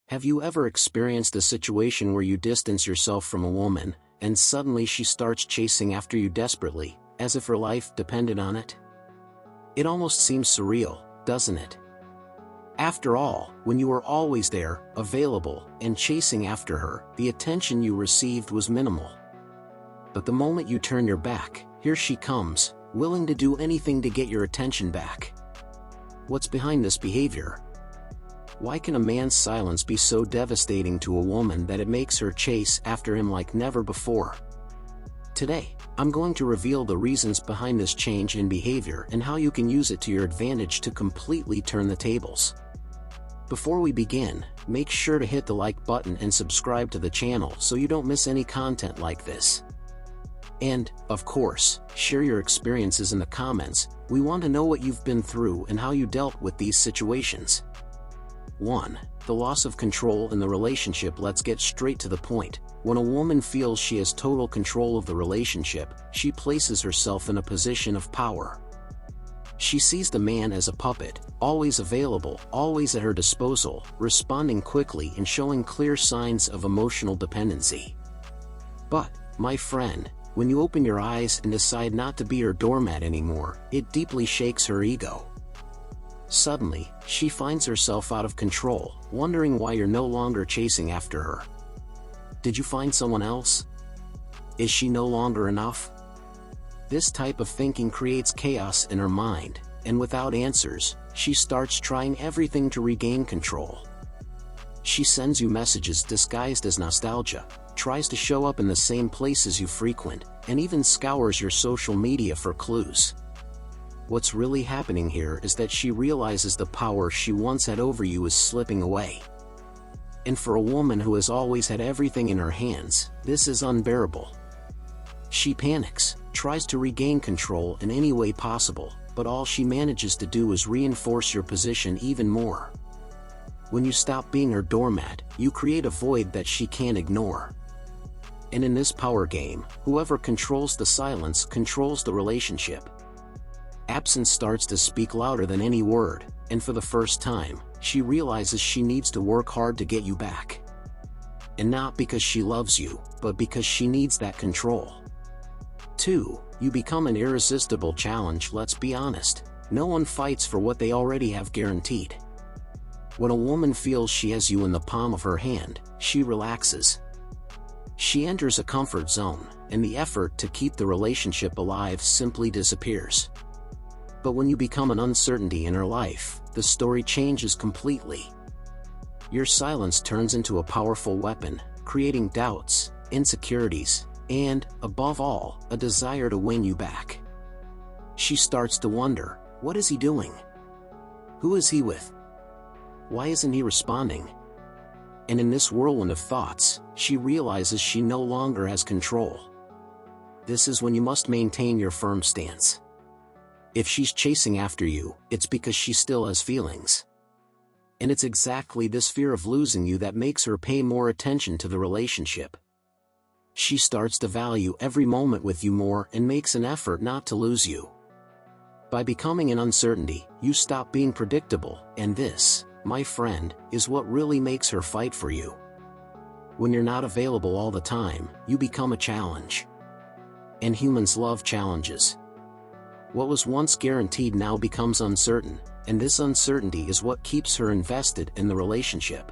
Have you ever experienced a situation where you distance yourself from a woman, and suddenly she starts chasing after you desperately, as if her life depended on it? It almost seems surreal, doesn't it? After all, when you were always there, available, and chasing after her, the attention you received was minimal. But the moment you turn your back, here she comes, willing to do anything to get your attention back. What's behind this behavior? Why can a man's silence be so devastating to a woman that it makes her chase after him like never before? Today, I'm going to reveal the reasons behind this change in behavior and how you can use it to your advantage to completely turn the tables. Before we begin, make sure to hit the like button and subscribe to the channel so you don't miss any content like this. And, of course, share your experiences in the comments. We want to know what you've been through and how you dealt with these situations. 1. The loss of control in the relationship. Let's get straight to the point. When a woman feels she has total control of the relationship, she places herself in a position of power. She sees the man as a puppet, always available, always at her disposal, responding quickly and showing clear signs of emotional dependency. But, my friend, when you open your eyes and decide not to be her doormat anymore, it deeply shakes her ego. Suddenly, she finds herself out of control, wondering why you're no longer chasing after her. Did you find someone else? Is she no longer enough? This type of thinking creates chaos in her mind, and without answers, she starts trying everything to regain control. She sends you messages disguised as nostalgia, tries to show up in the same places you frequent, and even scours your social media for clues. What's really happening here is that she realizes the power she once had over you is slipping away. And for a woman who has always had everything in her hands, this is unbearable. She panics, tries to regain control in any way possible, but all she manages to do is reinforce your position even more. When you stop being her doormat, you create a void that she can't ignore. And in this power game, whoever controls the silence controls the relationship. Absence starts to speak louder than any word, and for the first time, she realizes she needs to work hard to get you back. And not because she loves you, but because she needs that control. 2. You become an irresistible challenge. Let's be honest, no one fights for what they already have guaranteed. When a woman feels she has you in the palm of her hand, she relaxes. She enters a comfort zone, and the effort to keep the relationship alive simply disappears. But when you become an uncertainty in her life, the story changes completely. Your silence turns into a powerful weapon, creating doubts, insecurities, and, above all, a desire to win you back. She starts to wonder, what is he doing? Who is he with? Why isn't he responding? And in this whirlwind of thoughts, she realizes she no longer has control. This is when you must maintain your firm stance. If she's chasing after you, it's because she still has feelings. And it's exactly this fear of losing you that makes her pay more attention to the relationship. She starts to value every moment with you more and makes an effort not to lose you. By becoming an uncertainty, you stop being predictable, and this, my friend, is what really makes her fight for you. When you're not available all the time, you become a challenge. And humans love challenges. What was once guaranteed now becomes uncertain, and this uncertainty is what keeps her invested in the relationship.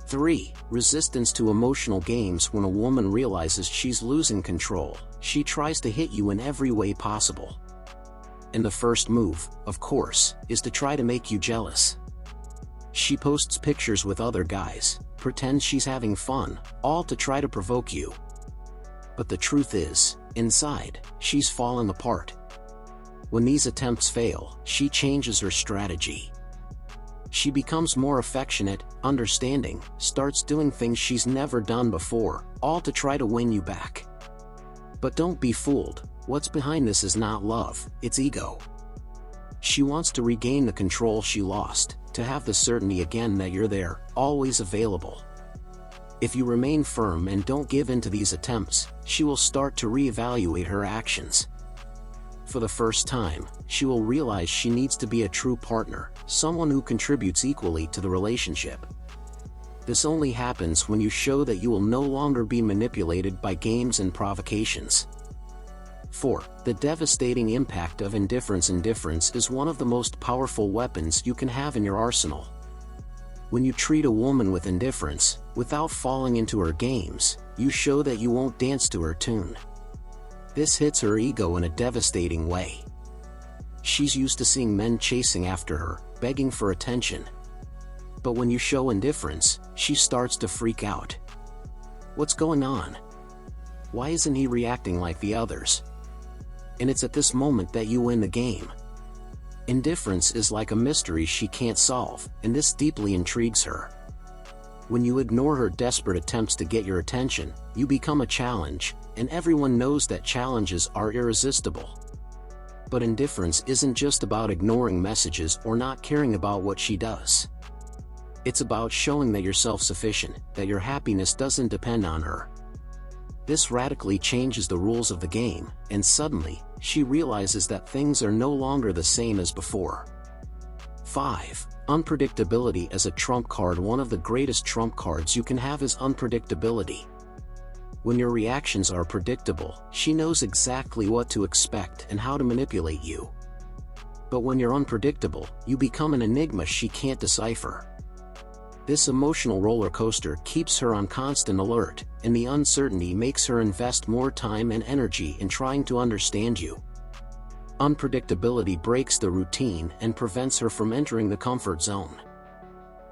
3. Resistance to emotional games. When a woman realizes she's losing control, she tries to hit you in every way possible. And the first move, of course, is to try to make you jealous. She posts pictures with other guys, pretends she's having fun, all to try to provoke you. But the truth is, inside, she's fallen apart. When these attempts fail, she changes her strategy. She becomes more affectionate, understanding, starts doing things she's never done before, all to try to win you back. But don't be fooled, what's behind this is not love, it's ego. She wants to regain the control she lost, to have the certainty again that you're there, always available. If you remain firm and don't give in to these attempts, she will start to reevaluate her actions. For the first time, she will realize she needs to be a true partner, someone who contributes equally to the relationship. This only happens when you show that you will no longer be manipulated by games and provocations. 4. The devastating impact of indifference. Indifference is one of the most powerful weapons you can have in your arsenal. When you treat a woman with indifference, without falling into her games, you show that you won't dance to her tune. This hits her ego in a devastating way. She's used to seeing men chasing after her, begging for attention. But when you show indifference, she starts to freak out. What's going on? Why isn't he reacting like the others? And it's at this moment that you win the game. Indifference is like a mystery she can't solve, and this deeply intrigues her. When you ignore her desperate attempts to get your attention, you become a challenge, and everyone knows that challenges are irresistible. But indifference isn't just about ignoring messages or not caring about what she does. It's about showing that you're self-sufficient, that your happiness doesn't depend on her. This radically changes the rules of the game, and suddenly, she realizes that things are no longer the same as before. 5. Unpredictability as a trump card. One of the greatest trump cards you can have is unpredictability. When your reactions are predictable, she knows exactly what to expect and how to manipulate you. But when you're unpredictable, you become an enigma she can't decipher. This emotional roller coaster keeps her on constant alert, and the uncertainty makes her invest more time and energy in trying to understand you. Unpredictability breaks the routine and prevents her from entering the comfort zone.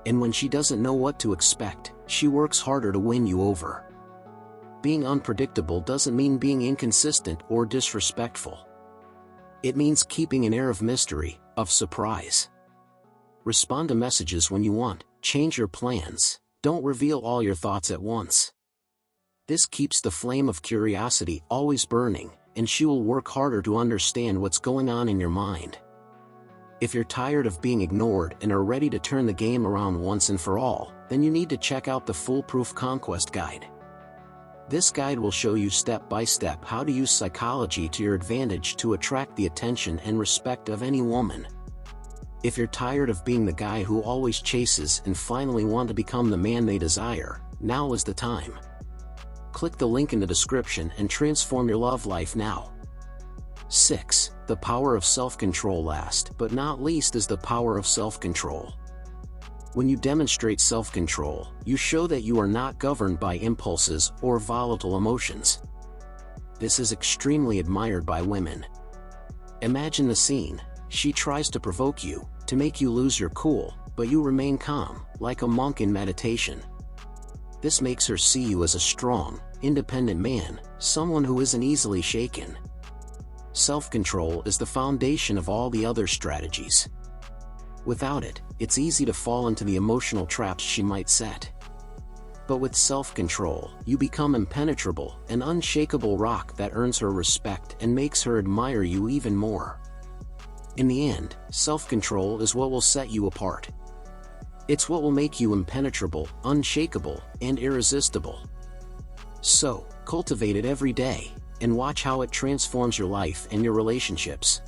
And when she doesn't know what to expect, she works harder to win you over. Being unpredictable doesn't mean being inconsistent or disrespectful. It means keeping an air of mystery, of surprise. Respond to messages when you want, change your plans, don't reveal all your thoughts at once. This keeps the flame of curiosity always burning, and she will work harder to understand what's going on in your mind. If you're tired of being ignored and are ready to turn the game around once and for all, then you need to check out the Foolproof Conquest Guide. This guide will show you step by step how to use psychology to your advantage to attract the attention and respect of any woman. If you're tired of being the guy who always chases and finally want to become the man they desire, now is the time. Click the link in the description and transform your love life now. 6. The power of self-control. Last but not least is the power of self-control. When you demonstrate self-control, you show that you are not governed by impulses or volatile emotions. This is extremely admired by women. Imagine the scene. She tries to provoke you, to make you lose your cool, but you remain calm, like a monk in meditation. This makes her see you as a strong, independent man, someone who isn't easily shaken. Self-control is the foundation of all the other strategies. Without it, it's easy to fall into the emotional traps she might set. But with self-control, you become impenetrable, an unshakable rock that earns her respect and makes her admire you even more. In the end, self-control is what will set you apart. It's what will make you impenetrable, unshakable, and irresistible. So, cultivate it every day, and watch how it transforms your life and your relationships.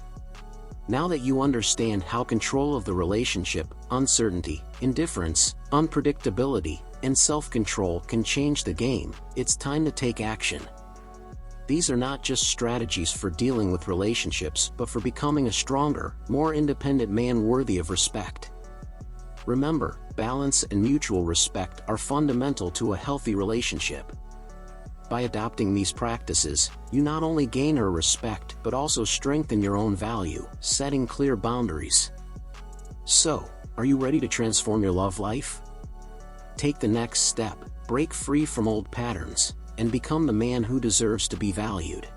Now that you understand how control of the relationship, uncertainty, indifference, unpredictability, and self-control can change the game, it's time to take action. These are not just strategies for dealing with relationships, but for becoming a stronger, more independent man worthy of respect. Remember, balance and mutual respect are fundamental to a healthy relationship. By adopting these practices, you not only gain her respect but also strengthen your own value, setting clear boundaries. So, are you ready to transform your love life? Take the next step, break free from old patterns, and become the man who deserves to be valued.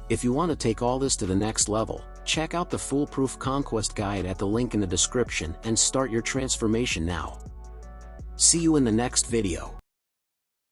If you want to take all this to the next level, check out the Foolproof Conquest Guide at the link in the description and start your transformation now. See you in the next video.